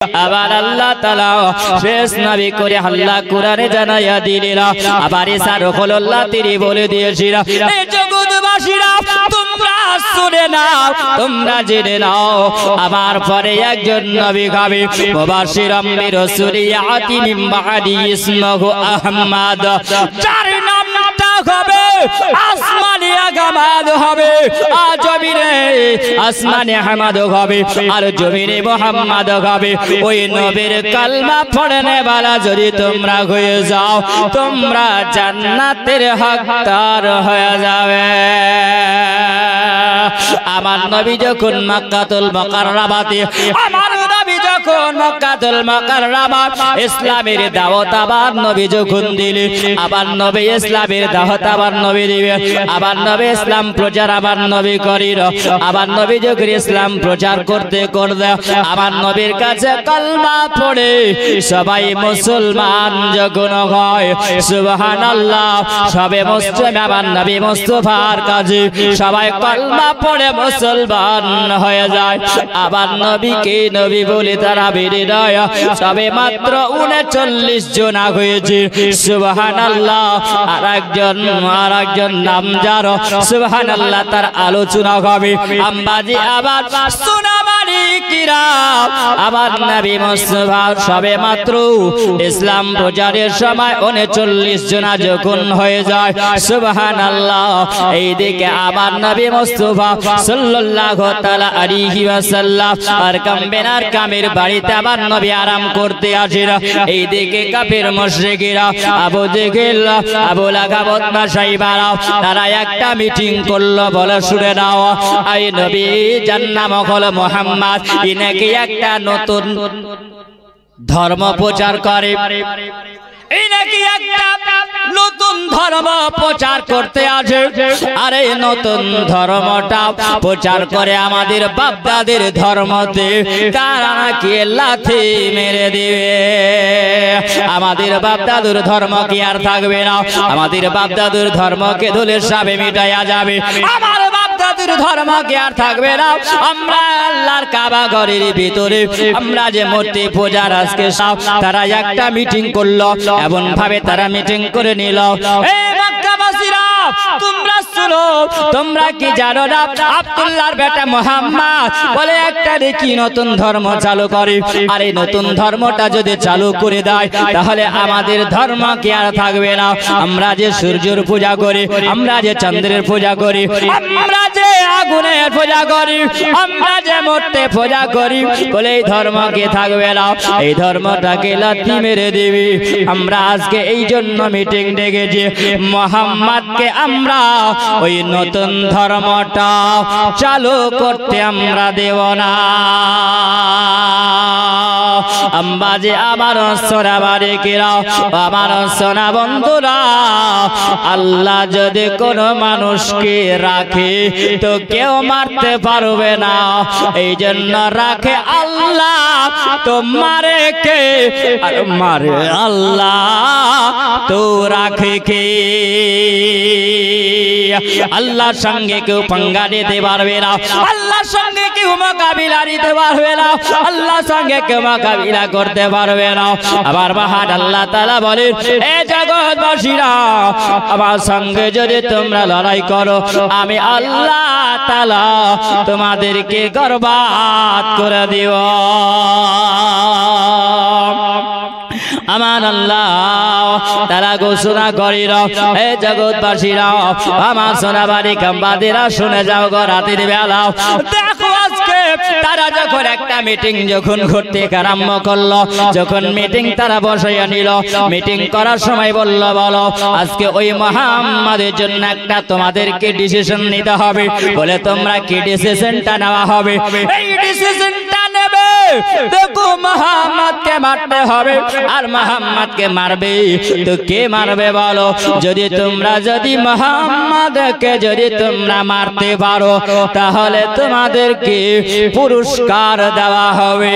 আবার আল্লাহ তাআলা শেষ নবী করে আল্লাহ কোরআনে জানাইয়া দিলেন আবার ঈসা রূহুল্লাহ তিনি বলে দিয়েছিলেন এই জগৎবাসীরা তোমরা শুনে নাও তোমরা জেনে নাও আমার পরে একজন নবী হবে মুবাশশিরাম বিরাসূলিয়াতি মিন বাদি ইসমুহু আহমদ যার নামটা হবে আসমানে আহমদ হবে আর জমিনে আসমানে আহমদ হবে আর জমিনে মুহাম্মদ হবে ওই নবীর কালমা পড়নে वाला যদি তোমরা হয়ে যাও তোমরা জান্নাতের হকদার হয়ে যাবে আমার নবী যখন মক্কাতুল মুকাররমাতে আমার নবী যখন মক্কাতুল মুকাররমা ইসলামের দাওয়াত আবার নবী যখন দিলে আবার নবী ইসলামের দাওয়াত আবার নবী দিবে আবার নবী ইসলাম প্রচার আবার নবী করিল আবার নবী যখন ইসলাম প্রচার করতে করতে আবার নবীর কাছে কালমা পড়ে সবাই মুসলমান যখন হয় সুবহানাল্লাহ সবে মুসলিম আবার নবী মুস্তাফার কাছে সবাই কালমা পড়ে মুসলমান হয়ে যায় আবার নবীকে নবী বলে তারা বেড়ে দেয় সবে মাত্র 39 জন হয়েছে সুবহানাল্লাহ আর একজন নাম যার সুবহানাল্লাহ তার আলোচনা হবে আম্বাজি আবার সোনামারি কিরাম আবার নবী মুস্তাফা সবে মাত্র ইসলাম প্রচারের সময় 39 জন যখন হয়ে যায় সুবহানাল্লাহ এইদিকে আবার নবী মুস্তাফা সাল্লাল্লাহু তাআলা আলাইহি ওয়াসাল্লাম আর কামবেনার কামের বাড়িতে আবার নবী আরাম করতে আসেন এইদিকে কাফের মুশরিকরা আবু জেহেল আবু লাহাব সাইবারা তারা একটা মিটিং করলো বলে শুনে নাও এই নবী যার নাম হলো মুহাম্মদ ইনাকে একটা নতুন ধর্ম প্রচার করে এই নাকি একটা নতুন ধর্ম প্রচার করতে আসে আর এই নতুন ধর্মটা প্রচার করে আমাদের বাপদাদের ধর্মতে তারা নাকি লাথি মেরে দিবে আমাদের বাপদাদুর ধর্ম কি আর থাকবে না আমাদের বাপদাদুর ধর্মকে ধুলের সাবে মিটাইয়া যাবে আমার বাপদাদুর ধর্ম কি আর থাকবে না আমরা আল্লাহর কাবা ঘরের ভিতরে আমরা যে মূর্তি পূজার আজকে সব তারা একটা মিটিং করলো এমন ভাবে তারা মিটিং করে নিল এই মক্কাবাসীরা তোমরা শুনো তোমরা কি জানো না আব্দুল্লাহর বেটা মুহাম্মদ বলে একটা দেখি নতুন ধর্ম চালু করে আর এই নতুন ধর্মটা যদি চালু করে দেয় তাহলে আমাদের ধর্ম কি আর থাকবে না আমরা যে সূর্যের পূজা করি আমরা যে চন্দ্রের পূজা করি আমরা যে আগুনের পূজা করি আমরা যে মূর্তি পূজা করি বলে এই ধর্ম কি থাকবে না এই ধর্মটাকে লাথি মেরে দিবি আমরা আজকে এই জন্য মিটিং ডেকেছি মুহাম্মদকে আমরা ওই নতুন ধর্মটা চালু করতে আমরা দেব না আম্বাজি আমার সোনাবারে কিরা আমার সোনা বন্ধুরা আল্লাহ যদি কোন মানুষকে রাখে তো কেউ মারতে পারবে না এই জন্য রাখে আল্লাহ তো মারে কে আর মারে আল্লাহ তো রাখে কে আল্লাহর সঙ্গে কেউ পাঙ্গা নিতে পারবে না আল্লাহর সঙ্গে কেউ মোকাবিলা নিতে পারবে না আল্লাহর সঙ্গে কেউ মোকাবিলা করতে পারবে না আবার মহান আল্লাহ তাআলা বলেন এ জগৎবাসীরা আমার সঙ্গে যদি তোমরা লড়াই করো আমি আল্লাহ তাআলা তোমাদেরকে বরবাদ করে দেব আমার আল্লাহ তারা ঘোষণা করিল হে জগৎবাসীরা আমার সোনাবাড়ি কাম্বাদিরা শুনে যাও গো রাতের বেলা দেখো আজকে তারা যখন একটা মিটিং যখন করতে আরম্ভ করলো যখন মিটিং তারা বসাইয়া নিল মিটিং করার সময় বলল বলো আজকে ওই মুহাম্মাদের জন্য একটা তোমাদেরকে ডিসিশন নিতে হবে বলে তোমরা কি ডিসিশনটা নেওয়া হবে এই ডিসিশনটা নেবে দেখো মুহাম্মদ মুহাম্মদকে মারতে হবে আর মুহাম্মদকে মারবে তো কে মারবে বলো যদি তোমরা যদি মুহাম্মদকে যদি তোমরা মারতে পারো তাহলে তোমাদেরকে পুরস্কার দেওয়া হবে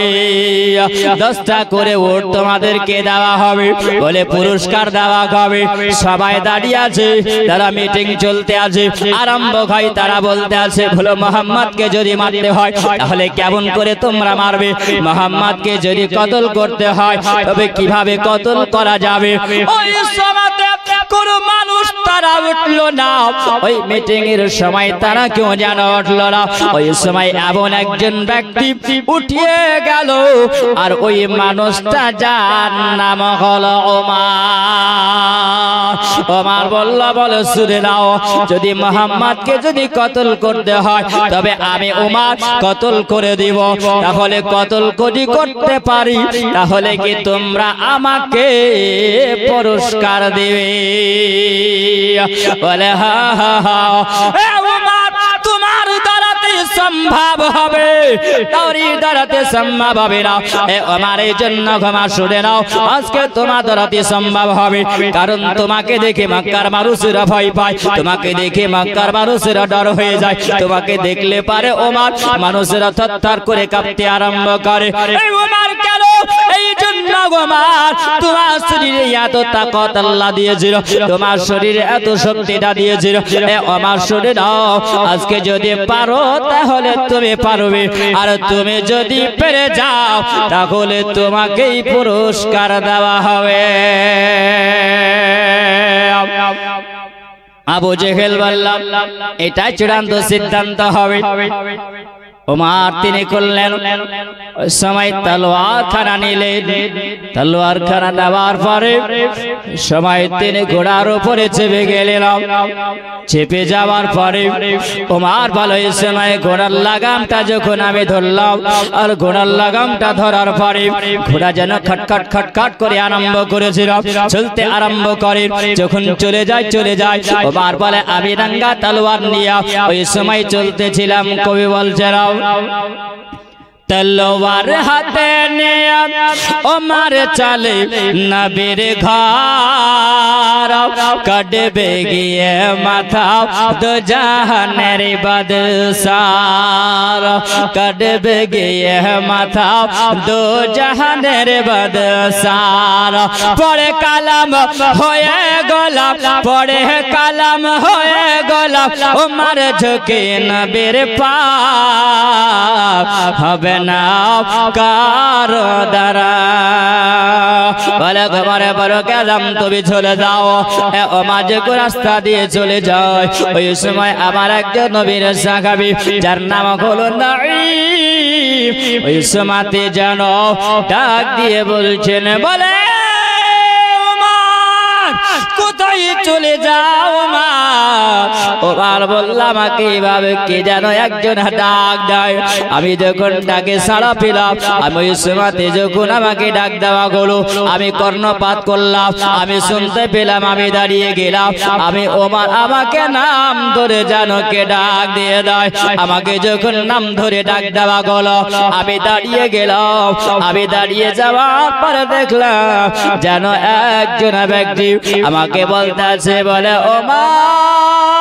10টা করে উট তোমাদেরকে দেওয়া হবে বলে পুরস্কার দেওয়া হবে সবাই দাঁড়িয়ে আছে তারা মিটিং চলতে আছে আরম্ভ হয় তারা বলতে আছে বলো মুহাম্মদকে যদি মারতে হয় তাহলে কেমন করে তোমরা মারবে মুহাম্মদকে যদি কতল করতে হয় তবে কিভাবে কতল করা যাবে ওই সময়তে কোনো মানুষ তারা উঠলো না ওই মিটিং এর সময় তারা কেউ যেন উঠলো না ওই সময় এমন একজন ব্যক্তি উঠিয়ে গেল আর ওই মানুষটা যার নাম হলো ওমর ওমর বলে শুনে নাও যদি মুহাম্মদকে যদি কতল করতে হয় তবে আমি ওমর কতল করে দিব তাহলে কতল যদি করতে পারি তাহলে কি তোমরা আমাকে পুরস্কার দেবে বলে হা হা হা ওমর তোমার দ্বারাতে সম্ভব হবে তোরই দ্বারাতে সম্ভব হবে না আমার এই জন্য ক্ষমা শুনে নাও আজকে তোমার দ্বারাতে সম্ভব হবে কারণ তোমাকে দেখে মক্কার মানুষেরা ভয় পায় তোমাকে দেখে মক্কার মানুষেরা ডর হয়ে যায় তোমাকে দেখলে পারে ওমর মানুষেরা থরথর করে কাঁপতে আরম্ভ করে এই ওমর কেন এই জন্য ওমর তোমার শরীরে এত তাকত আল্লাহ দিয়েছিল তোমার শরীরে এত শক্তিটা দিয়েছিল ওমর শুনে নাও আজকে যদি পারো তাহলে তুমি পারবে আর তুমি যদি পেরে যাও তাহলে তোমাকেই পুরস্কার দেওয়া হবে আবু জেহেল বললাম এটা চূড়ান্ত সিদ্ধান্ত হবে ওমর তিনি করলেন ওই সময় তলোয়ার খানা নিলেন তলোয়ার খানা নেওয়ার পরে সময় তিনি ঘোড়ার উপরে চেপে গেলেন চেপে যাওয়ার পরে ওমর বলে এই সময় ঘোড়ার লাগামটা যখন আমি ধরলাম আর ঘোড়ার লাগামটা ধরার পরে ঘোড়া যেন খটখট খটখট করে আরম্ভ করেছিল চলতে আরম্ভ করে যখন চলে যায় ওমর বলে আমি রাঙ্গা তলোয়ার নিয়ে ওই সময় চলতেছিলাম কবি বলছেন तलवार हाथे निया ओमर चले नबीर घर कटबे गिए माथा दो जहानेर बादशाह कटबे गिए माथा दो जहानेर बादशाह पढ़े कलम होए गोलाम पढ़े कलम होए गोलाम ओमर झुके नबीर पाप हबे ना कारो दरा बोले तुम्हारे बड़ो कलम তুমি চলে যাও ও মাঝে কো রাস্তা দিয়ে চলে যায় ওই সময় আমার একজন নবীর সাহাবী যার নাম হলো নাঈম ওই সময়তে যেন ডাক দিয়ে বলছেন বলে ওমর কোথায় চলে যাও ওমর বললাম আমাকে এইভাবে কে যেন একজন ডাক দেয় আমি যখন ডাকে সাড়া পেলাম আমি ওই সময়তে যখন আমাকে ডাক দেওয়া হলো আমি কর্ণপাত করলাম আমি শুনতে পেলাম আমি দাঁড়িয়ে গেলাম আমি ওমর আমাকে নাম ধরে যেন কে ডাক দিয়ে দেয় আমাকে যখন নাম ধরে ডাক দেওয়া হলো আমি দাঁড়িয়ে গেলাম আমি দাঁড়িয়ে যাওয়ার পরে দেখলাম যেন একজন ব্যক্তি আমাকে বলতে আছে বলে ওমর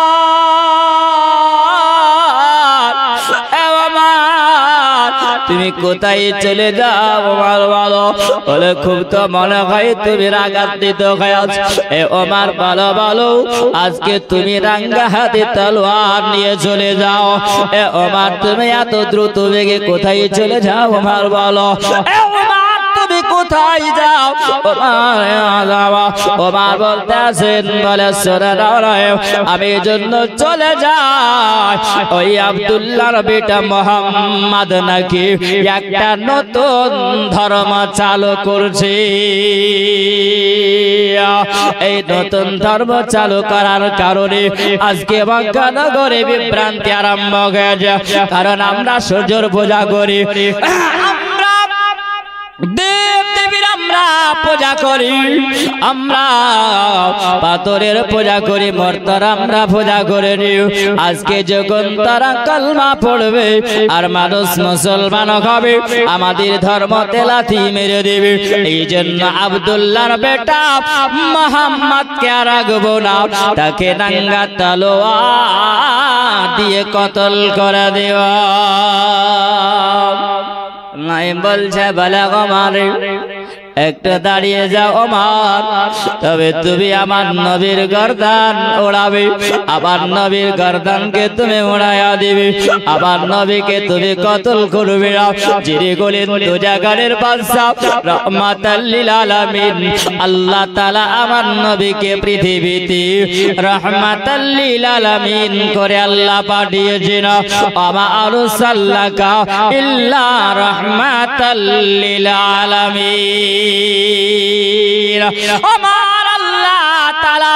তুমি কোথায় চলে যাও ওমর বলো বলে খুব তো মনে হয় তুমি রাগান্বিত হয়ে আছো এ ওমর বলো আজকে তুমি রাঙ্গা হাতে তলোয়ার নিয়ে চলে যাও এ ওমর তুমি এত দ্রুত বেগে কোথায় চলে যাও ওমর বলো এ ওমর তুমি কোথায় যাও ওমর বলতে আছেন বলে শুনে নাও আমি জন্য চলে যাই ওই আব্দুল্লাহর বেটা মুহাম্মদ নাকি একটা নতুন ধর্ম চালু করছে এই নতুন ধর্ম চালু করার কারণে আজকে মক্কা নগরে বিভ্রান্তি আরম্ভ হয়ে যায় কারণ আমরা সূর্যের পূজা করি দেব দেবীর আমরা পূজা করি, আমরা পাথরের পূজা করি, মূর্তির আমরা পূজা করে নি। আজকে যখন তারা কালমা পড়বে আর মানুষ মুসলমান হবে, আমাদের ধর্ম তেলাথি মেরে দেবে। এই জন্য আব্দুল্লাহর বেটা মুহাম্মদকে আর রাখবো না, তাকে নাঙ্গা তলোয়ার দিয়ে কতল করে দেওয়া। নাই বলছে বলে ওমর একটু দাঁড়িয়ে যাও ওমর, তবে তুমি আমার নবীর গর্দান ওড়াবে, আমার নবীর গর্দানকে তুমি উড়াইয়া দিবে, আমার নবীকে তুমি কতল করবে। যিনি গলেন দুজাগানের বাদশা রাহমাতাল লিল আলামিন, আল্লাহ তাআলা আমার নবীকে পৃথিবীতে রাহমাতাল লিল আলামিন করে আল্লাহ পাঠিয়েছেন। আমা আরসালনাকা ইল্লা রাহমাতাল লিল আলামিন। আমার আল্লাহ তাআলা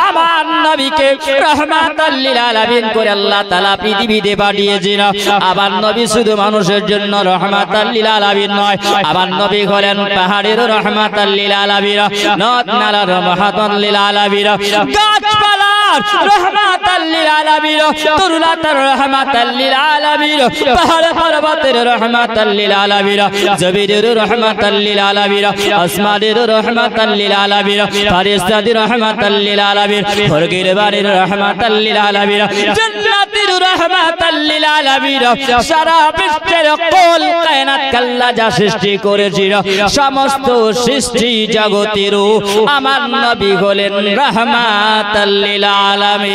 আমার নবীকে রাহমাতাল লিল আলামিন করে আল্লাহ তাআলা পৃথিবীতে পাঠিয়েছেন। আমার নবী শুধু মানুষের জন্য রাহমাতাল লিল আলামিন নয়, আমার নবী হলেন পাহাড়ের রাহমাতাল লিল আলামিন, নদ নালার রাহমাতাল লিল আলামিন, গাছপালার রাহমাতাল লিল আলামিন, তরুলাতার রাহমাতাল লিল আলামিন, পাহাড় পর্বতের রাহমাতাল লিল আলামিন, জমিনের রাহমাতাল লিল আলামিন, আসমানের রাহমাতাল লিল আলামিন, ফেরেশতাদের রাহমাতাল লিল আলামিন, স্বর্গের বাড়ির রাহমাতাল লিল আলামিন, জান্নাতের রাহমাতাল লিল আলামিন। সারা বিশ্বের কুল কায়নাত আল্লাহ যা সৃষ্টি করেছিল, সমস্ত সৃষ্টি জগতের আমার নবী হলেন রাহমাতাল লিল আলামিন।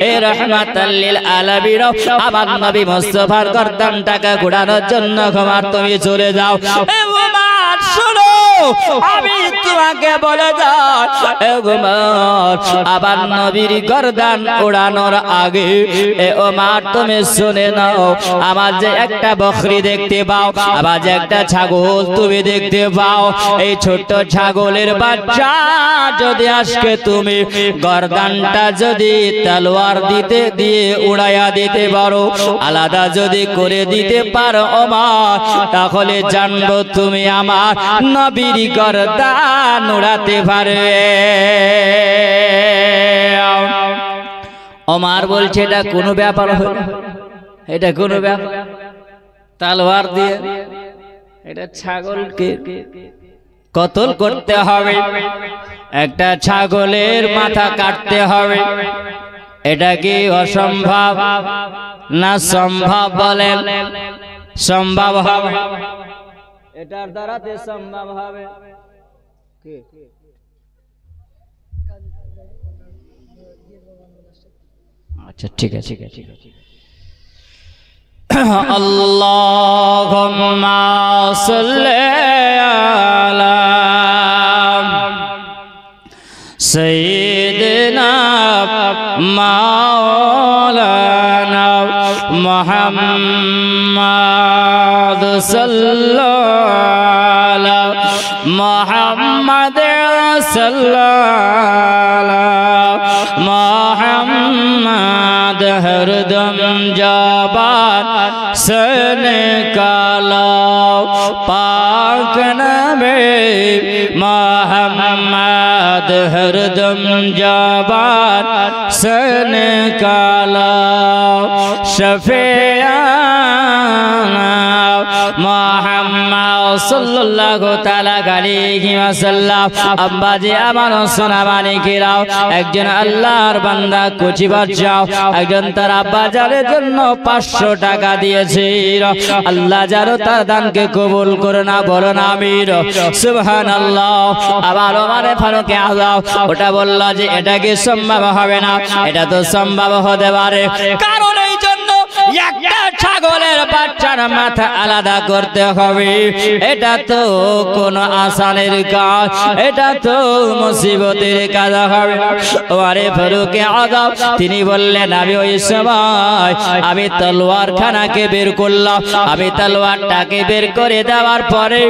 এই রাহমাতাল লিল আলামিন আমার নবী মুস্তাফার গর্দানটাকে ঘোরানোর জন্য ক্ষমার তুমি চলে যাও। এ ওমর শুনো, আমি তোমাকে বলে যাই, এ ওমর আবার নবীর গর্দান ওড়ানোর আগে এ ওমর তুমি শুনে নাও, আমার যে একটা বকরি দেখতে পাও, আবার যে একটা ছাগল তুমি দেখতে পাও, এই ছোট্ট ছাগলের বাচ্চা যদি আজকে তুমি গর্দানটা যদি তলোয়ার দিতে দিয়ে উড়াইয়া দিতে পারো, আলাদা যদি করে দিতে পারো ওমর, তাহলে জানবো তুমি আমার নবীর গর্দান উড়াতে পারবে। ওমর বলছে এটা কোনো ব্যাপার হলো, এটা কোনো ব্যাপার, তলোয়ার দিয়ে এটা ছাগলকে কতল করতে হবে, একটা ছাগলের মাথা কাটতে হবে, এটা কি অসম্ভব না সম্ভব? বলেন সম্ভব হবে, এটার দ্বারাতে সম্ভব হবে। আচ্ছা ঠিক আছে ঠিক আছে ঠিক আছে। আল্লাহুম্মা সাল্লি আলা সাইয়্যিদিনা মাওলানা মুহাম্মদ সাল্লাল্লাহু মুহাম্মদ সাল্লাল্লাহু মুহাম্মদ হরদম জবান से निकालो पाक नबी मोहम्मद हरदम जबान से निकालो शफियाना मोहम्मद सल्लल्लाहु ताला अलैहि वसल्लम। अब्बा जी আমার সোনা মানিকেরাও, একজন আল্লাহর বান্দা কুচি বাচ্চাও একজন তার আব্বা জানের জন্য 500 টাকা দিয়েছে। আল্লাহ যারো তার দানকে কবুল করে না, বলো না আমির সুবহানাল্লাহ। আবার ওমর ফারুক আযম ওটা বলল যে এটা কি সম্ভব হবে না, এটা তো সম্ভব হতে পারে, কারণ এই জন্য একটা ছাগলের বাচ্চার মাথা আলাদা করতে হবে, এটা তো কোন আসানের কাজ, এটা তো মুসিবতের কাজ হবে। ওমরে ফারুক আযম তিনি বললেন আমি ওই সময় আমি তলোয়ার খানাকে বের করলাম, আমি তলোয়ারটাকে বের করে দেওয়ার পরে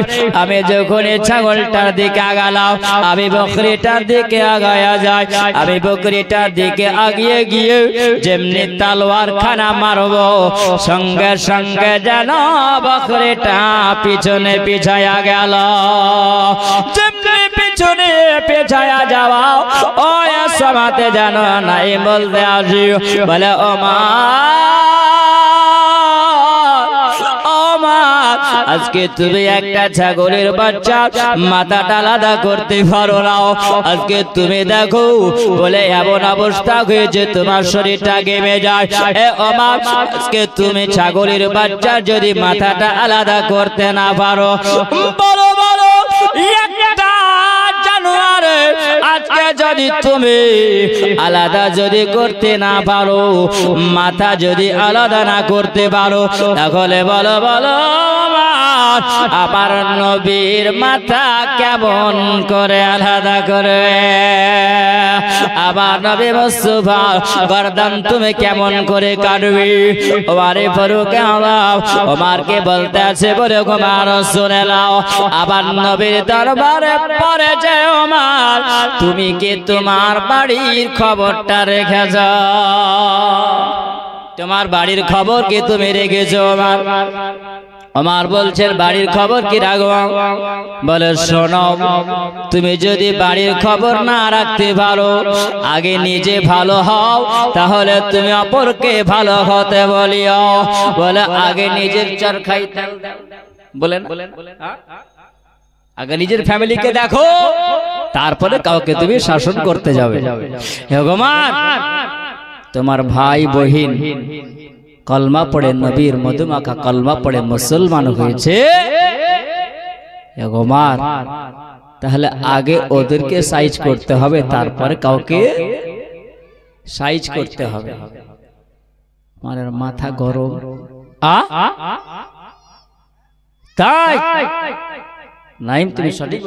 আমি যখন ছাগলটার দিকে আগালাম, আমি বকরিটার দিকে আগায়া যায়, আমি বকরিটার দিকে আগিয়ে গিয়ে যেমনি তলোয়ার খানা মারবো সঙ্গে সঙ্গে যেন বকরিটা পিছনে পিছায়া গেল। যেমনি পিছনে পিছায়া যাওয়া ওই সমাতে যেন নাই বলতে আসি, বলে ও মা আজকে তুমি একটা ছাগলের বাচ্চা মাথাটা আলাদা করতে পারো না, আজকে তুমি দেখো বলে এমন অবস্থা হয়েছে তোমার শরীরটা ঘেমে যায়। এ ওমা আজকে তুমি ছাগলের বাচ্চা যদি মাথাটা আলাদা করতে না পারো, বড় বড় একটা জানোয়ার আজকে যদি তুমি আলাদা যদি করতে না পারো, মাথা যদি আলাদা না করতে পারো, তাহলে বলো বলো আমার নবীর মাথা কেমন করে আলাদা করবে? আমার নবী মুস্তাফা গর্দান তুমি কেমন করে কাটবে? ওমারে ফারুক আলম ওমারকে বলতে আছে, বলে ওমর শুনে নাও, আবার নবীর দরবারে পড়েছে ওমর তুমি কি তোমার বাড়ির খবরটা রেখেছ? তোমার বাড়ির খবর কি তুমি রেখেছো? ওমর বলছেন বাড়ির খবর কি রাখবো? বলে শোনো, তুমি যদি বাড়ির খবর না রাখতে পারো, আগে নিজে ভালো হও, তাহলে তুমি অপরকে ভালো হতে বলিও। বলে আগে নিজের চরখাই তেল দাও, বলেন আগে নিজের ফ্যামিলিকে দেখো, তারপরে কাউকে তুমি শাসন করতে যাবে। হে ওমর, তোমার ভাই বহিন কলমা পড়ে নবীর মধুমাখা কলমা পড়ে মুসলমান হয়েছে, ওমর তাহলে আগে ওদেরকে সাইজ করতে হবে, তারপরে কাউকে সাইজ করতে হবে। আমার মাথা গরম, তাই নাইম তুমি সঠিক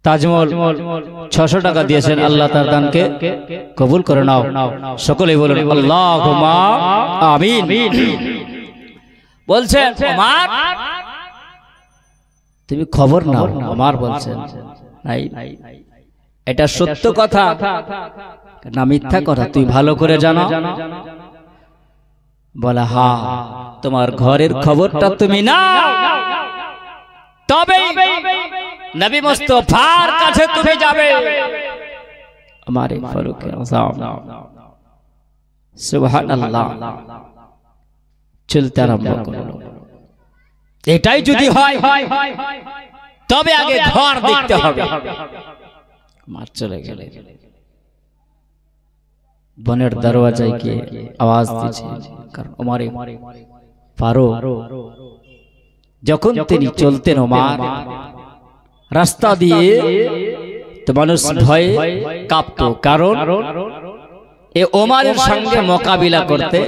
তাজমহল 600 টাকা দিয়েছেন, আল্লাহ তার দানকে কবুল করে নাও। সকলেই বলুন আল্লাহুম্মা আমিন। বলছেন ওমর তুমি খবর নাও। ওমর বলছেন নাই, এটা সত্য কথা না মিথ্যা কথা তুই ভালো করে জানো? বলে হ্যাঁ, তোমার ঘরের খবরটা তুমি নাও, তবে নবী মুস্তাফার কাছে তুমি যাবে। আমারে ফারুক আযম সুবহানাল্লাহ চলতে আরম্ভ করলো। এটাই যদি হয় তবে আগে ঘর দেখতে হবে। মার চলে গেলে বনের দরওয়াজায় গিয়ে আওয়াজ দিয়েছে, কারণ ওমরে ফারুক যখন তিনি চলতেন ওমর রাস্তা দিয়ে, তো মানুষ ভয়ে কাঁপতো, কারণ এ ওমরের সঙ্গে মোকাবিলা করতে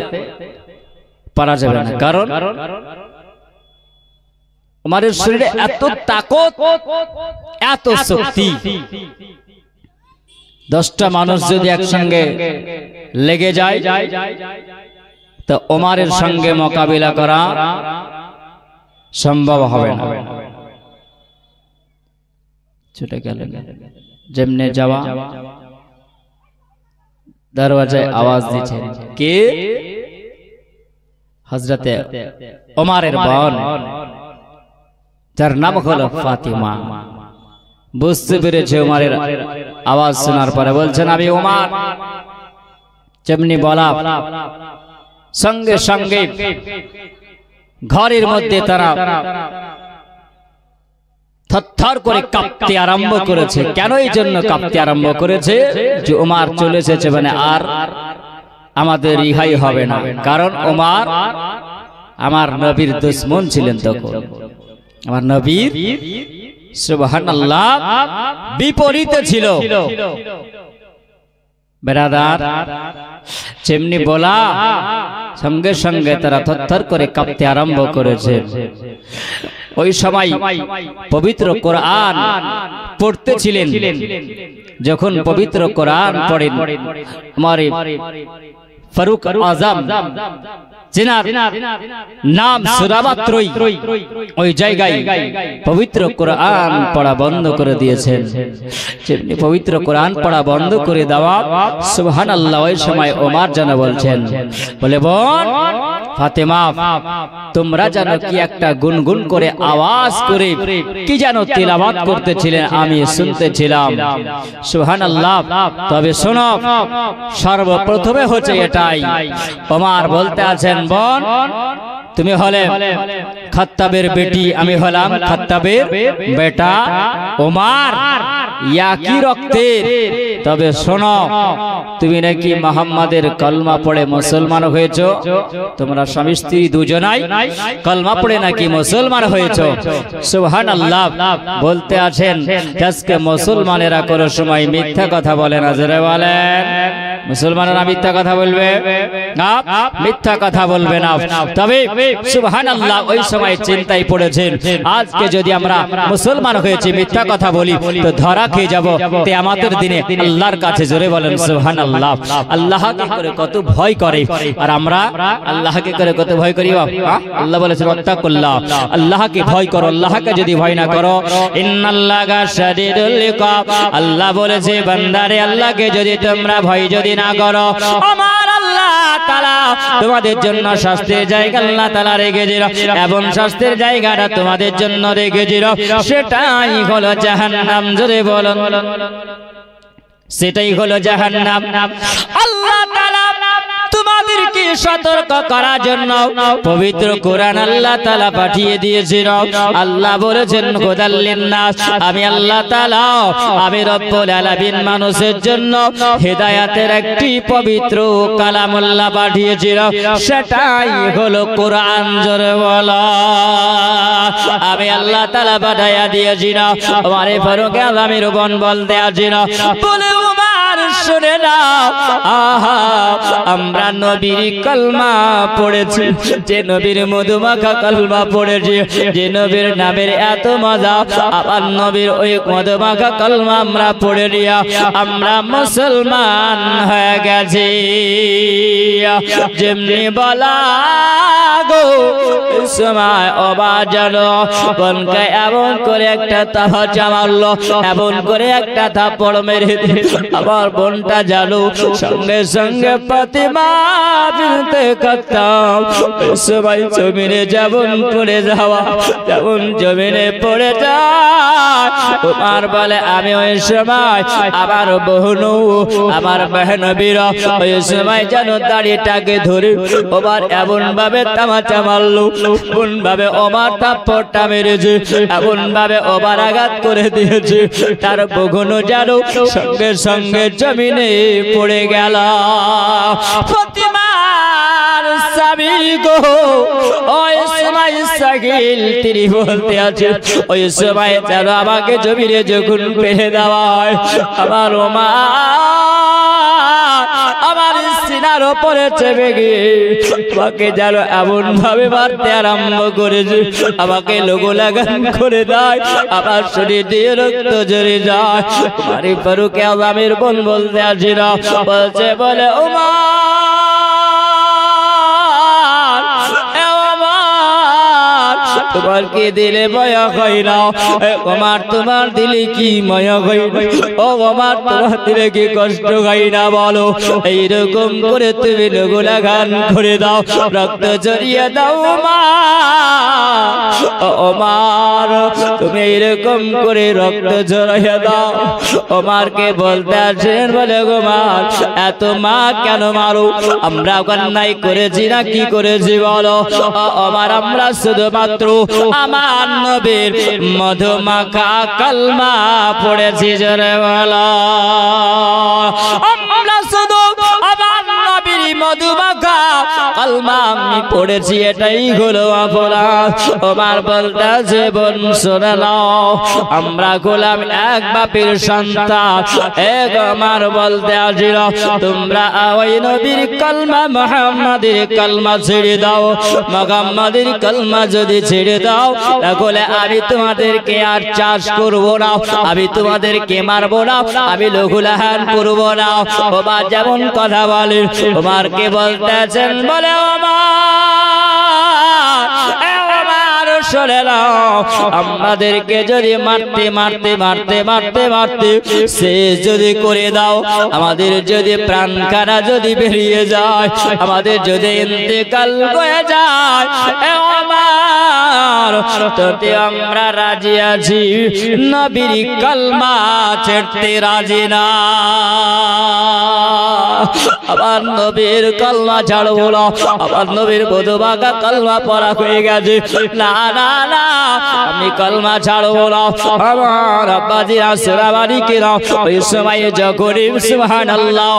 পারা যাবে না, কারণ ওমরের শরীরে এত তাকত এত শক্তি, 10টা মানুষ যদি একসঙ্গে লেগে যায় তো ওমরের সঙ্গে মোকাবিলা করা সম্ভব হবে না। ছুটে গেলেন, যেমনে যাওয়া দরওয়াজায় আওয়াজ দিচ্ছে, কে? হযরতে ওমরের বোন, যার নাম হলো ফাতিমা। বুঝতে পেরেছে ওমরের আওয়াজ শোনার পরে বলছেন আমি ওমর। যেমনি বলা সঙ্গে সঙ্গে ঘরের মধ্যে তারা থরথর করে কাঁপতে আরম্ভ করেছে। কেন এই জন্য কাঁপতে আরম্ভ করেছে? যে ওমর চলে এসেছে, মানে আর আমাদের রিহাই হবে না, কারণ ওমর আমার নবীর দুশমন ছিলেন, তখন আমার নবীর সুবহানাল্লাহ বিপরীতে ছিল। বেরাদার যেমনি বলা সঙ্গে সঙ্গে তারা থরথর করে কাঁপতে আরম্ভ করেছে। ওই সময় পবিত্র কোরআন পড়তেছিলেন। যখন পবিত্র কোরআন পড়েন, আমার ফারুক আজম जिनार नाम सुरामात्रই ওই জায়গায় পবিত্র কোরআন পড়া বন্ধ করে দিয়েছেন। যেমনি পবিত্র কোরআন পড়া বন্ধ করে দেওয়া সুবহানাল্লাহ, ওই সময় ওমর জানা বলছেন, বলে বোন ফাতেমা তোমরা জানো কি একটা গুনগুন করে আওয়াজ করে কি জানো তিলাওয়াত করতেছিলেন, আমি শুনতেছিলাম। সুবহানাল্লাহ। তবে শোনো, সর্বপ্রথমে হচ্ছে এটাই, ওমর বলতে আছেন বোন তুমি হলে খাত্তাবের বেটি, আমি হলাম খাত্তাবের বেটা, ওমর একই রক্তের। তবে শোনো, তুমি নাকি মুহাম্মাদের কলমা পড়ে মুসলমান হয়েছো, তোমরা স্বামী স্ত্রী দুজনাই কলমা পড়ে নাকি মুসলমান হয়েছো। সুবহানাল্লাহ। বলতে আছেন আজকে মুসলমানেরা কোনো সময় মিথ্যা কথা বলে না, জোরে বলেন। মুসলমানেরা মিথ্যা কথা বলবে না, মিথ্যা কথা বলবে না। তবে সুবহানাল্লাহ ওই সময় চিন্তায় পড়েছেন, আজকে যদি আমরা মুসলমান হয়েছি মিথ্যা কথা বলি তো ধরা খেয়ে যাব কিয়ামতের দিনে আল্লাহর কাছে। জোরে বলেন সুবহানাল্লাহ। আল্লাহকে করে কত ভয় করে, আর আমরা আল্লাহকে করে কত ভয় করি। আল্লাহ বলেছেন ওয়াত্তাকুল্লাহ, আল্লাহকে ভয় করো। আল্লাহকে যদি ভয় না করো, ইন্নাল্লাহা শাদীদুল ইকাব, আল্লাহ বলেছে বান্দারে আল্লাহকে যদি তোমরা ভয় যদি না করো, আমার আল্লাহ তাআলা তোমাদের জন্য শাস্তির জায়গা আল্লাহ তাআলা রেখেছিল, এবং শাস্তির জায়গাটা তোমাদের জন্য রেখেছিল, সেটাই হলো জাহান্নাম। জোরে বলুন, সেটাই হলো জাহান্নাম। আল্লাহ তাআলা তোমাদেরকে সতর্ক করার জন্য পবিত্র কোরআন আল্লাহ তাআলা পাঠিয়ে দিয়েছিল। আল্লাহ বলেছেন হুদাল লিন্নাস, আমি আল্লাহ তাআলা আমি রব্বুল আলামিন মানুষের জন্য হেদায়েতের একটি পবিত্র কালামুল্লাহ পাঠিয়েছিল, সেটাই হলো কোরআন। জোরে বলো, আমি আল্লাহ তাআলা পাঠিয়ে দিয়েছিল। আমার ফারুক আজমের বোন বলতে আছেন, বলে উমর শুনে নাও, আহা আমরা নবীর কলমা পড়েছি, যে নবীর মধুমাখা কলমা পড়েছি, যে নবীর নামের এত মজা, আবার নবীর ওই মধুমাখা কলমা আমরা পড়ে নিয়া আমরা মুসলমান হয়ে গেছি। যেমনি বলা গো সময় অবাক জানো বোনকে এমন করে একটা তাহাজা মারলো, এমন করে একটা থাপ্পড় মেরে আবার বোনটা জানো সঙ্গে সঙ্গে ফাতেমা বিনতে খাত্তাব সবাই জমিনে যেমন পড়ে যাওয়া, যেমন জমিনে পড়ে যায়। তোমার বলে আমি ওই সময় আমার বহনু আমার বহনবীরা ওই সময় যেন দাড়িটাকে ধরে ওবার এমন ভাবে তামাচা মারলো, এমন ভাবে ওবার থাপ্পড়টা মেরেছে, এমন ভাবে ওবার আঘাত করে দিয়েছে, তার বহনু যেন সঙ্গে সঙ্গে জমিনে পড়ে গেল। ফাতেমার স্বামী গো ওই সময় সাকিল তিনি বলতে আছে, ওই সময় যেন আমাকে জমিনে যখন ফেলে দেওয়া হয়, আমার মা আমার সিনার উপরে চেপে গিয়ে আমাকে যেন এমন ভাবে মারতে আরম্ভ করেছে, আমাকে লোগো লাগান করে দেয়, আমার শরীর দিয়ে রক্ত ঝরে যায়। আমার ফারুক আজমের বোন বলতে আসি না, বলছে বলে ওমা তোমার কি দিলে মায়া হয় না, ওমর তোমার দিলে কি মায়া হয় না, ও ওমর তোমার দিলে কি কষ্ট হয় না বলো। এইরকম করে তুমি লোগো লাগান করে দাও, রক্ত ঝরিয়ে দাও ওমর, তুমি এইরকম করে রক্ত ঝরিয়ে দাও। ওমরকে বলতে আসেন বলে ওমর এত মা কেন মারো, আমরা অন্যায় করেছি না কি করেছি বলো। ওমর আমরা শুধুমাত্র আমার নবীর মধুমাখা কলমা পড়েছি, জোরে বলো। আমরা শুধু আমার নবীর মধুমাখা কলমা আমি পড়েছি, এটাই হলো অপরাধ। ওমর বলতেছে বোন শুনে নাও, আমরা গোলাম এক বাপের সন্তান, এক আমার বলতে আসিল তোমরা ওই নবীর কলমা মুহাম্মাদের কলমা ছেড়ে দাও, মুহাম্মাদের কলমা যদি ছেড়ে দাও তাহলে আমি তোমাদেরকে আর চাষ করবো না, আমি তোমাদেরকে মারবো না, আমি লঘুলাহান করবো না। ওমর যেমন কথা বলে ওমর ওমরকে বলতেছেন বলে শুনে নাও আমাদেরকে যদি মারতে মারতে মারতে মারতে মারতে শেষ যদি করে দাও, আমাদের যদি প্রাণখানা যদি বেরিয়ে যায়, আমাদের যদি ইন্তেকাল হয়ে যায়, তাতে আমরা রাজি আছি, নবীর কালমা ছেড়তে রাজি না। আবার নবীর কালমা ছাড়বো না, আবার নবীর বধুবাগা কালমা পড়া হয়ে গেছে, না না না আমি কালমা ছাড়বো না। আমার আব্বাজি আসরাবাড়ি কেনা ওই সময় যখন সুবহানাল্লাহ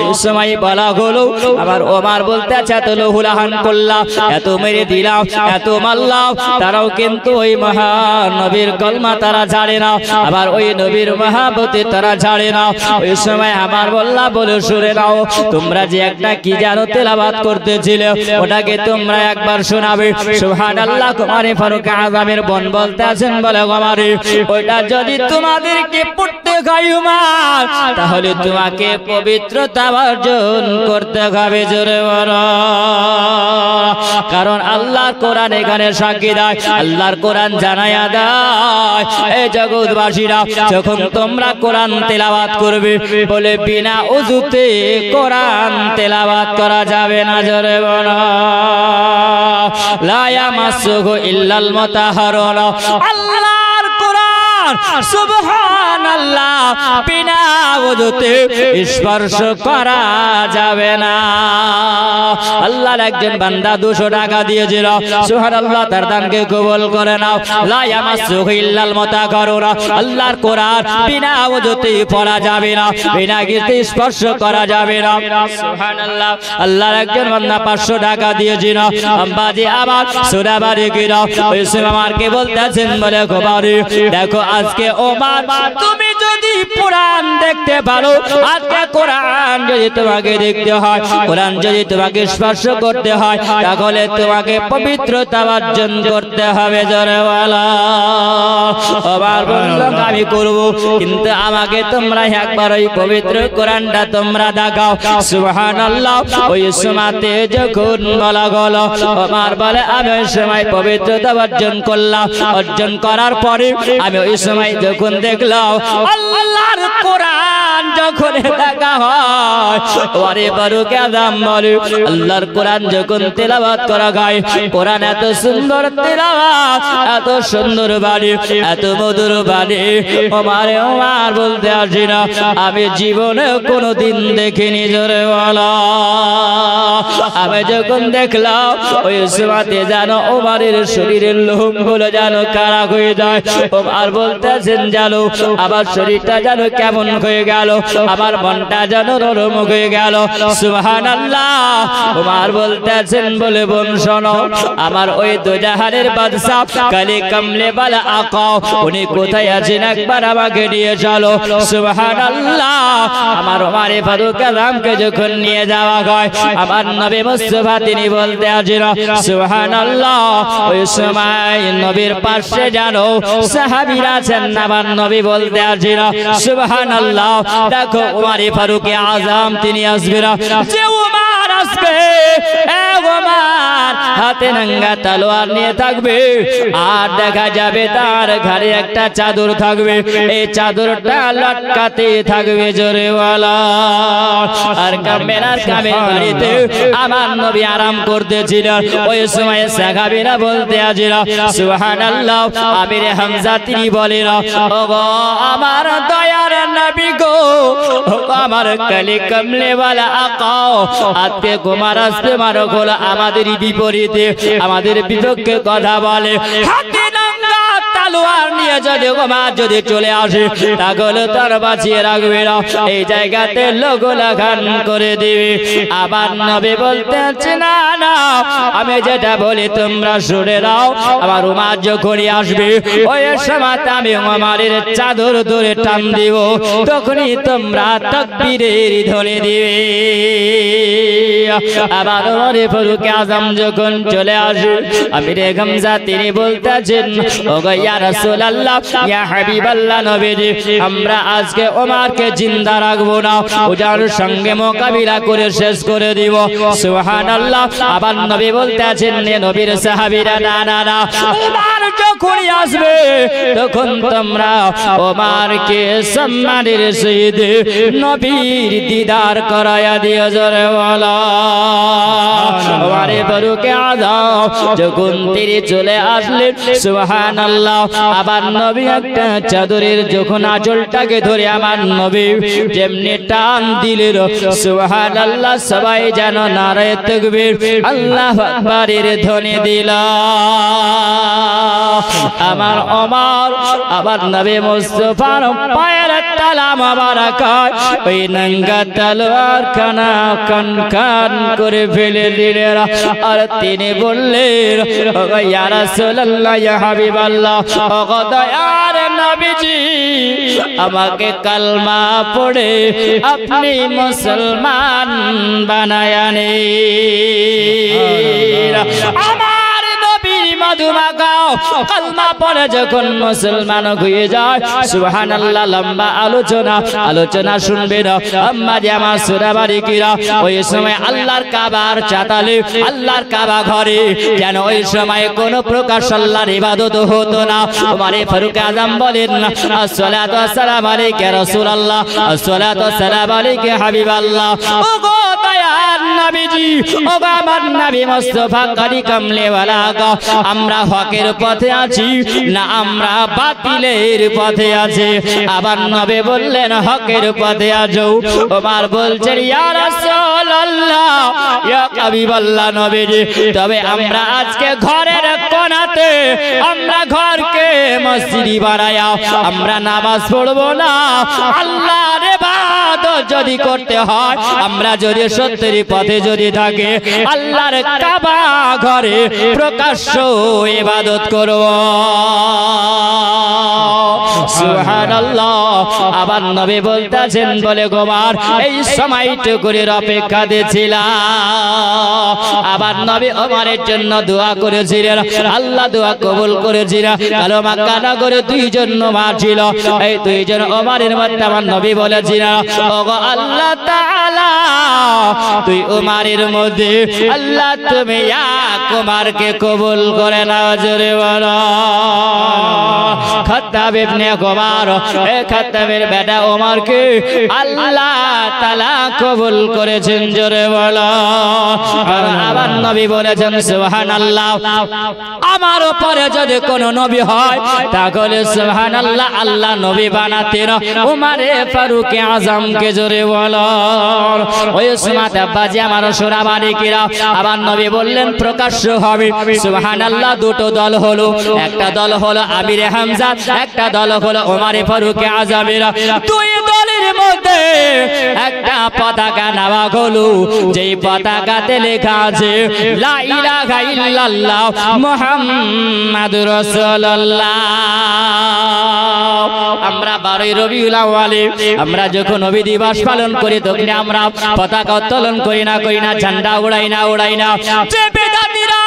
ওই সময় বলা হলো, আমার ওমর বলতে এত লহুলাহান করলাম, এত মেরে দিলাম, এত মারলাম, তারাও কিন্তু ওই মহান নবীর কালমা তারা ছাড়ে না, আবার ওই নবীর মহাবতে তারা ছাড়ে না। ওই সময় আমার বললাম বলে শুনে নাও, তোমরা যে একটা কি জানো তেলাওয়াত করতেছিলে, ওটাকে তোমরা একবার শোনাবে। সুবহানাল্লাহ। কুমারে ফারুক আযমের বোন বলতে আছেন বলে আমারে ওইটা যদি তোমাদেরকে পড়তে হয় উমার, তাহলে তোমাকে পবিত্রতা অর্জন করতে হবে। জোরে বলো, কারণ আল্লাহর কোরআন এখানে সাক্ষী দেয়, আল্লাহর কোরআন জানায়া দেয় এই জগৎবাসীরা যখন তোমরা কোরআন তেলাওয়াত করবে, বলে বিনা ওযুতে কোরআন তেলাওয়াত করা যাবে না। জোরে বলো, লা ইয়ামাসসুহু ইল্লাল মুতাহহারুন। আল্লাহর কোরআন সুবহানাল্লাহ বিনা ওযুতে স্পর্শ করা যাবে না। আল্লাহর একজন বান্দা 200 টাকা দিয়েছিল, সুবহানাল্লাহ, তার দানকে কবুল করে নাও। লা ইয়ামাসসুহু ইল্লাল মুতাহহারুন। আল্লাহর কোরআন বিনা ওযুতে পড়া যাবে না, বিনা গিতে স্পর্শ করা যাবে না। সুবহানাল্লাহ। আল্লাহর একজন বান্দা 500 টাকা দিয়েছিল, আম্বাজি আবার সুরাবাড়ি গিরা ওই আমারকে বলতেছেন বলে গোবারি দেখো আজকে ওমর তুমি যদি কোরআন দেখতে পারো, আজকে কোরআন যদি তোমাকে দেখতে হয়, কোরআন যদি তোমাকে স্পর্শ করতে হয়, তাহলে তোমাকে পবিত্রতা অর্জন করতে হবে। জোরে বলো, ওমর বলল আমি করব, কিন্তু আমাকে তোমরা একবার ওই পবিত্র কোরআনটা তোমরা দেখাও। সুবহানাল্লাহ। ওই সময়তে যখন বলা হলো, ওমর বলে আমি ওই সময় পবিত্রতা অর্জন করলাম, অর্জন করার পরে আমি ওই সময় যখন দেখলাম আল্লাহর কোরআন যখন দেখা হয়, ওরে ফারুক আযম বলে আল্লাহর কোরআন যখন তেলাওয়াত করা হয়, কোরআন এত সুন্দর তেলাওয়াত, এত সুন্দর বাণী, এত মধুর বাণী, ওমর বলতে আসি না আমি জীবনে কোনোদিন দেখিনি। জোরে বলো, আমি যখন দেখলাম ওই সময়তে জানো ওমরের শরীরের লোমগুলো জানো কারা হয়ে যায়। ওমর বলতেছেন জানো আবার শরীরটা জানো কেমন হয়ে গেল, আমার মনটা যেন নরম হয়ে গেল। সুবহানাল্লাহ। ওমর বলতেছেন বলে বোন শোনো, আমার ওই দুজাহানের বাদশা কালে কামলে বালা আকা উনি কোথায় আছেন একবার আমাকে নিয়ে চলো। সুবহানাল্লাহ। আমার ওমরে ফারুক আযমকে যখন নিয়ে যাওয়া হয়, আমার নবী মুস্তাফা তিনি বলতে আছেন সুবহানাল্লাহ। ওই সময় নবীর পাশে জানো সাহাবীরা আছেন, আমার নবী বলতে আছেন সুবহানাল্লাহ। দেখো ওমরে ফারুক আযম তিনি আসবে না, যে ওমর আসবে ওমর হাতে নাঙ্গা তলোয়ার নিয়ে থাকবে, আর দেখা যাবে তার ঘাড়ে একটা চাদর থাকবে, এই চাদরটা লটকাতে থাকবে। জোরে বলো, আর কামের বাড়িতে আমার নবী আরাম করতেছিলেন। ওই সময় সাহাবীরা বলতে আছেন সুবহানাল্লাহ। আমির হামজা তিনি বলেন ওগো আমার দয়ার নবী গো, আমার কালে কামলে ওয়ালা আকা আজকে গোমার আসতে মারো গোলা আমাদের বিপরীতে, আমাদের বিপক্ষে কথা বলে, হাতে নাঙ্গা তলোয়ার নিয়ে যদি গোমার যদি চলে আসে, তাহলে তার বাঁচিয়ে রাখবে না, এই জায়গাতে লোগো লাগান করে দিবে। আবার নবী বলতে না না আমি যেটা বলি তোমরা শুনে নাও, আমার ওমর যখনই আসবে ওই সময় আমি ওমরের চাদর ধরে টান দিব, তখনই তোমরা তাকবীরের ধ্বনি দিবে। আবার ওমরে ফারুক আযম যখন চলে আসে, আমির হামজা তিনি বলতেছেন ওগো ইয়া রাসূলুল্লাহ ইয়া হাবিবাল্লাহ নবীজি আমরা আজকে ওমরকে জিন্দা রাখবো না ওজার সঙ্গে মোকাবিলা করে শেষ করে দিব সুবহানাল্লাহ আবার নবী বলতে আছেন নবীর সাহাবীরা না না না ওমর যখন আসবে তখন তোমরা ওমরকে সম্মানের সহিত নবীর দিদার করায়া দিও জোরে বলো ওমরে ফারুক আযম যখন তিনি চলে আসলেন সুবহানাল্লাহ আবার নবী একটা চাদরের যখন আঁচলটাকে ধরে আমার নবী যেমনি টান দিলেন সুবহানাল্লাহ সবাই যেন নারায়ে তাকবীর আল্লাহু আকবারের ধ্বনি দিল আমার ওমর আবার নবী মুস্তাফার পায়ের তালা মোবারক ওই নঙ্গা তলোয়ার খানা কান কান করে ফেলে দিলেন আর তিনি বললেন ও ইয়া রাসূলুল্লাহ ইয়া হাবিবাল্লাহ ও দয়ার নবীজি আমাকে কালমা পড়ে আপনি মুসলমান বানায়া নিন আমার নবীর মধুমাগাও কালমা পড়ে যখন মুসলমান হয়ে যায় সুবহানাল্লাহ লম্বা আলোচনা শুনবে না আম্মা যে আমার সুরাবারিকিরা ওই সময় আল্লাহর কাবার চাতালে আল্লাহর কাবা ঘরে যেন ওই সময় কোন প্রকার আল্লাহর ইবাদত হতো না ওমরে ফারুক আযম বলেন আসসালাতু ওয়াসসালামু আলাইকা ইয়া রাসূলুল্লাহ আসসালাতু ওয়াসসালামু আলাইকা হাবিবাল্লাহ ও গো দয়ার নবীজি ও গো আমার নবী মুস্তাফা কারি কামলেওয়ালা গো আমরা হকের পথে আছি না আমরা বাতিলের পথে আছি আবার নবী বললেন হকের পথে আছো ওমর বলছেন ইয়া রাসূলুল্লাহ ইয়া হাবিবাল্লাহ নবীজি তবে আমরা আজকে ঘরের কোণাতে আমরা ঘরকে মসজিদ বানায়া আমরা নামাজ পড়বো না আল্লাহর ইবাদত যদি করতে হয় আমরা যদি সত্যের পথে যদি থাকি আল্লাহর কাবা ঘরে প্রকাশ্য ইবাদত করব সুবহানাল্লাহ আবার নবী বলতেছেন বলে গোবার এই সময়টুকুর অপেক্ষাতে ছিলাম আবার নবী ওমরের জন্য দোয়া করেছিলেন আল্লাহ দোয়া কবুল করেছিলেন কালো মক্কা নগরে দুইজন নবী ছিল এই দুইজন ওমরের মধ্যে আমার নবী বলেছিলেন ওগো আল্লাহ তাআলা তুই ওমরের মধ্যে আল্লাহ তুমি এক ওমরকে কবুল করে নাও জোরে বলো খাত্তাব ইবনে ওমর এই খাত্তাবের বেটা ওমরকে আল্লাহ তাআলা কবুল করেছেন জোরে বলো আবার নবী বলেছেন সুবহানাল্লাহ আমার উপরে যদি কোনো নবী হয় তাহলে সুবহানাল্লাহ আল্লাহ নবী বানাতেন ওমরে ফারুক আযমকে জোরে বলো ওই সময় আব্বাজি আমার সোনাবাড়িরা আবার নবী বললেন প্রকাশ্য হবে সুবহানাল্লাহ দুটো দল হলো একটা দল হলো আমির হামজা একটা দল হলো ওমরে ফারুক আযমের দুই দলের মধ্যে একটা পতাকা নেওয়া হলো যেই পতাকাতে লেখা আছে লা ইলাহা ইল্লাল্লাহ মুহাম্মাদুর রাসূলুল্লাহ আমরা 12 রবিউল আউয়ালে আমরা যখন নবী দিবস পালন করি তখন আমরা পতাকা উত্তোলন করি না ঝান্ডা উড়াই না যে বেদাতীরা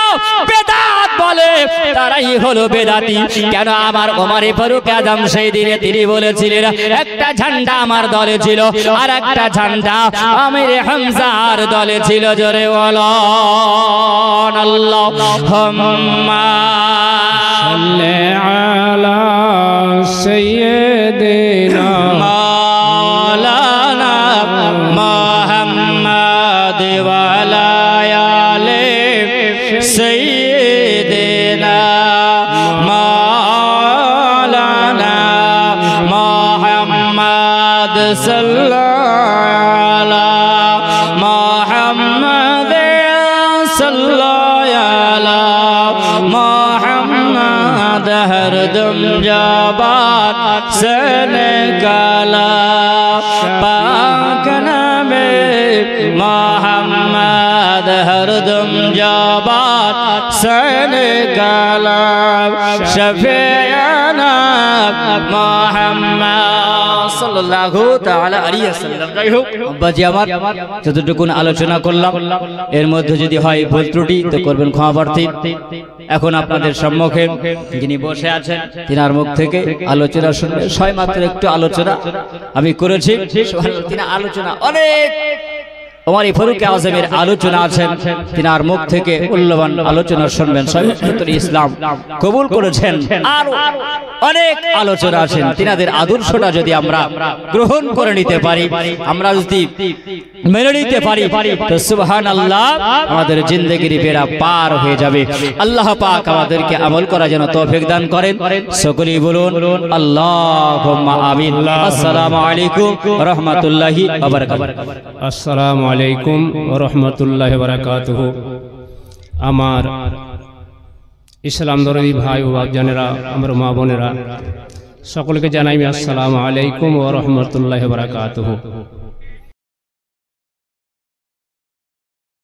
বেদাত বলে তারাই হলো বেদাতি কেন আমার ওমরে ফারুক আযম সেই দিনে তিনি বলেছিলেন একটা ঝান্ডা আমার দলে ছিল আর একটা ঝান্ডা আমির হামজার দলে ছিল জোরে বলো আল্লাহুম্মা সাল্লি আলা সাইয়্যিদিনা মাওলানা মুহাম্মাদ ওয়া আলা আলি সাইয়্যিদিনা মাওলানা মুহাম্মাদ সাল্লাল্লাহু আলা মুহাম্মাদ সাল্লাল্লাহু আলা মুহাম্মাদ हरदम जबान से निकाला पाक नामे मोहम्मद हरदम जबान से निकाला शफीअना मोहम्मद सल्लल्लाहु ताआला अलैहि वसल्लम। যাই হোক আব্বাজি আমার যতটুকু আলোচনা করলাম এর মধ্যে যদি হয় ভুল ত্রুটি তো করবেন ক্ষমা প্রার্থী। এখন আপনাদের সম্মুখে যিনি বসে আছেন তিনার মুখ থেকে আলোচনা শুনবে। ছয় মাত্র একটু আলোচনা আমি করেছি, তিনি আলোচনা অনেক ওমর ফারুক আযমের আলোচনা আছেন, তিনার মুখ থেকে মূল্যবান আলোচনা শুনবেন। সহিহ ইসলাম কবুল করেছেন, আর অনেক আলোচনা আছেন। তিনাদের আদর্শটা যদি আমরা গ্রহণ করে নিতে পারি, আমরা যদি মেনে নিতে পারি, তো সুবহানাল্লাহ আমাদের জিন্দেগির বেড়া পার হয়ে যাবে। আল্লাহ পাক আমাদেরকে আমল করার জন্য তৌফিক দান করেন। সকলেই বলুন আল্লাহুম্মা আমিন। আসসালামু আলাইকুম ওয়া রাহমাতুল্লাহি ওয়া বারাকাতুহু। আসসালামু আলাইকুম ওয়া রাহমাতুল্লাহি ওয়া বারাকাতুহু। আমার ইসলাম দরদি ভাই ও বাপজানেরা, আমার মা বোনেরা, সকলকে জানাই আসসালামু আলাইকুম ওয়া রাহমাতুল্লাহি ওয়া বারাকাতুহু।